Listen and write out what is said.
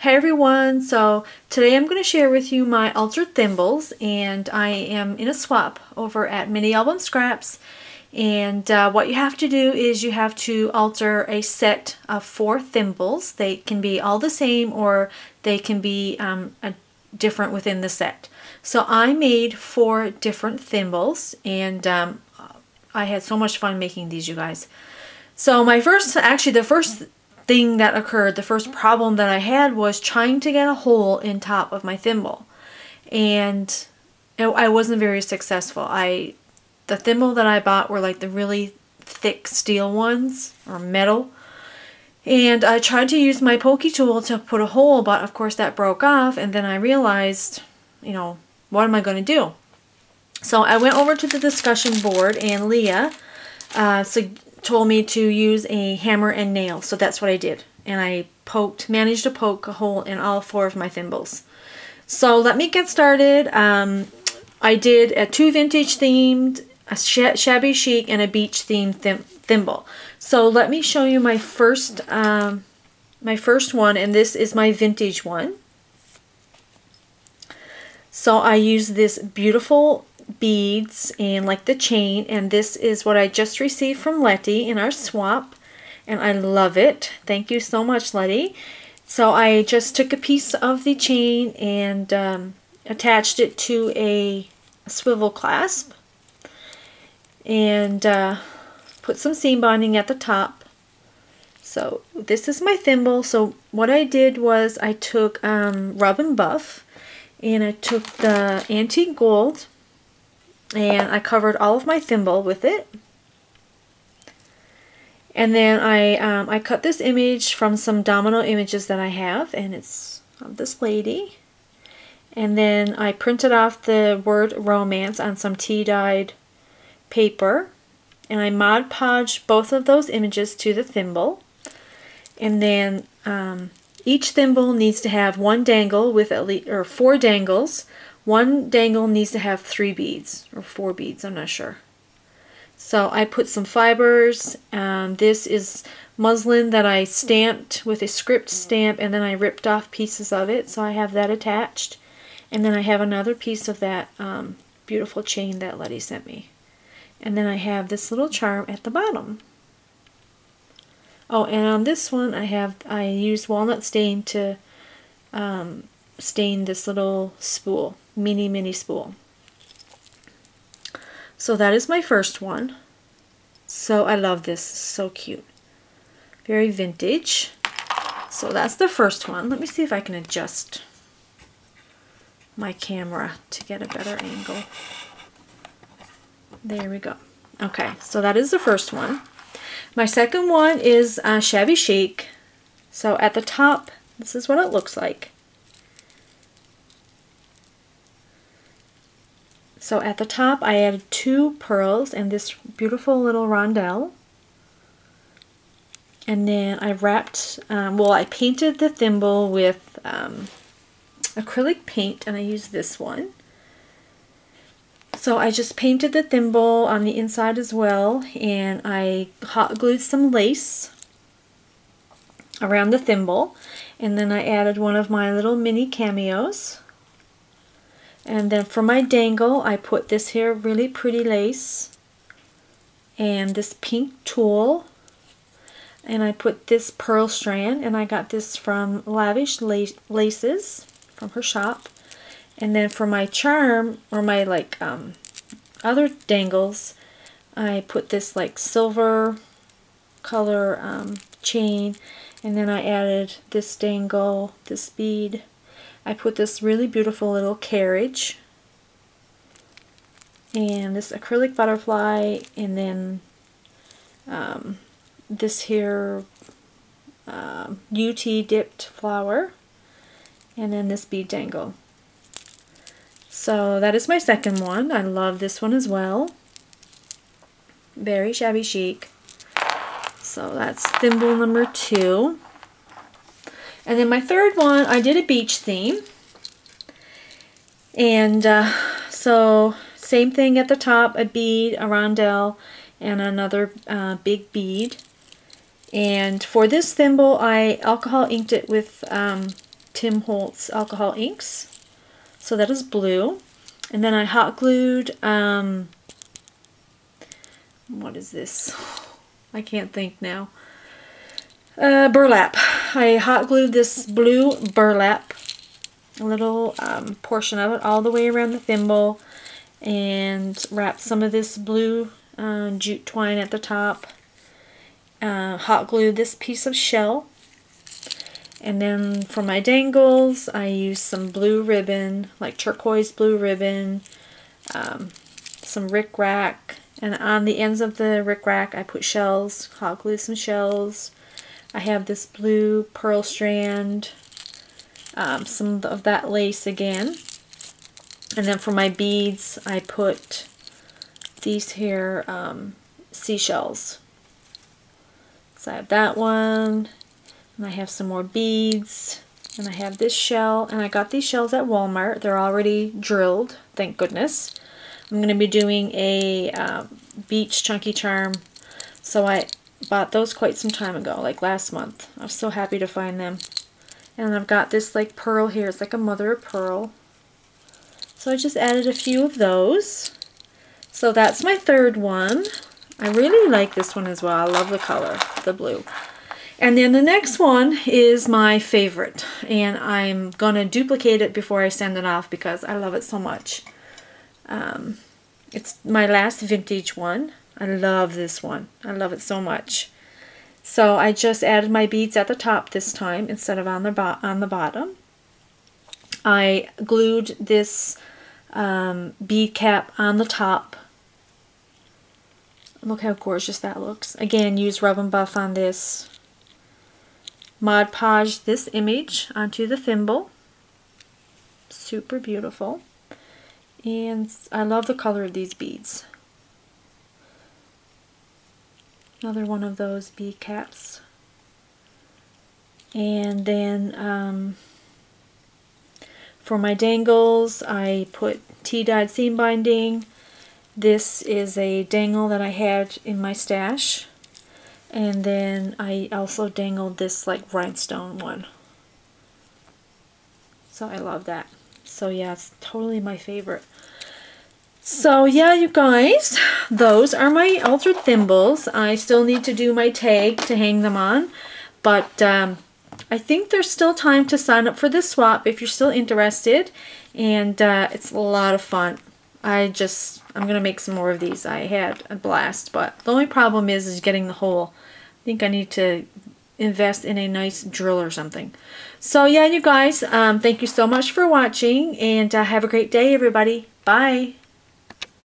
Hey everyone, so today I'm going to share with you my altered thimbles, and I am in a swap over at Mini Album Scraps. And what you have to do is you have to alter a set of 4 thimbles. They can be all the same or they can be different within the set. So I made 4 different thimbles, and I had so much fun making these, you guys. So the first thing that occurred, the first problem that I had was trying to get a hole in top of my thimble, and I wasn't very successful. The thimble that I bought were like the really thick steel ones or metal, and I tried to use my pokey tool to put a hole, but of course that broke off, and then I realized, what am I going to do? So I went over to the discussion board, and Leah told me to use a hammer and nail, so that's what I did, and I managed to poke a hole in all 4 of my thimbles. So let me get started. I did a 2 vintage themed, a shabby chic, and a beach themed thimble. So let me show you my first one, and this is my vintage one. So I use this beautiful beads and like the chain, and this is what I just received from Letty in our swap, and I love it. Thank you so much, Letty. So I just took a piece of the chain and attached it to a swivel clasp and put some seam bonding at the top. So this is my thimble. So what I did was I took Rub and Buff, and I took the antique gold, and I covered all of my thimble with it. And then I cut this image from some domino images that I have, and it's of this lady. And then I printed off the word romance on some tea-dyed paper, and I Mod Podged both of those images to the thimble. And then each thimble needs to have 1 dangle with at least, or 4 dangles. 1 dangle needs to have 3 beads, or 4 beads, I'm not sure. So I put some fibers. This is muslin that I stamped with a script stamp, and then I ripped off pieces of it, so I have that attached. And then I have another piece of that beautiful chain that Letty sent me. And then I have this little charm at the bottom. Oh, and on this one I used walnut stain to stain this little spool, mini spool. So that is my first one. So I love this, so cute. Very vintage. So that's the first one. Let me see if I can adjust my camera to get a better angle. There we go. Okay, so that is the first one. My second one is shabby chic. So at the top, this is what it looks like. So at the top I added 2 pearls and this beautiful little rondelle. And then I wrapped, I painted the thimble with acrylic paint, and I used this one. So I just painted the thimble on the inside as well, and I hot glued some lace around the thimble, and then I added one of my little mini cameos. And then for my dangle, I put this here really pretty lace and this pink tulle, and I put this pearl strand, and I got this from Lavish Laces from her shop. And then for my charm, or my other dangles, I put this like silver color chain, and then I added this dangle, this bead. I put this really beautiful little carriage, and this acrylic butterfly, and then this here UT dipped flower, and then this bead dangle. So that is my second one. I love this one as well. Very shabby chic. So that's thimble number 2. And then my third one, I did a beach theme. And so same thing at the top, a bead, a rondelle, and another big bead. And for this thimble, I alcohol inked it with Tim Holtz alcohol inks. So that is blue. And then I hot glued, what is this? I can't think now. Burlap. I hot glued this blue burlap, a little portion of it all the way around the thimble, and wrapped some of this blue jute twine at the top. Hot glued this piece of shell. And then for my dangles, I used some blue ribbon, like turquoise blue ribbon, some rickrack, and on the ends of the rickrack I put shells, hot glued some shells. I have this blue pearl strand, some of that lace again. And then for my beads, I put these here seashells. So I have that one. And I have some more beads, and I have this shell, and I got these shells at Walmart. They're already drilled, thank goodness. I'm going to be doing a beach chunky charm, so I bought those quite some time ago, like last month. I was so happy to find them. And I've got this like pearl here, it's like a mother of pearl. So I just added a few of those. So that's my third one. I really like this one as well. I love the color, the blue. And then the next one is my favorite, and I'm going to duplicate it before I send it off because I love it so much. It's my last vintage one. I love this one. I love it so much. So I just added my beads at the top this time instead of on the bottom. I glued this bead cap on the top. Look how gorgeous that looks. Again, use Rub and Buff on this. Mod Podge this image onto the thimble. Super beautiful. And I love the color of these beads. Another one of those bead caps. And then for my dangles, I put tea-dyed seam binding. This is a dangle that I had in my stash. And then I also dangled this like rhinestone one. So I love that. So yeah, it's totally my favorite. So yeah, you guys, those are my altered thimbles. I still need to do my tag to hang them on. But I think there's still time to sign up for this swap if you're still interested. And it's a lot of fun. I'm going to make some more of these. I had a blast, but the only problem is getting the hole. I think I need to invest in a nice drill or something. So yeah, you guys, thank you so much for watching, and have a great day, everybody. Bye.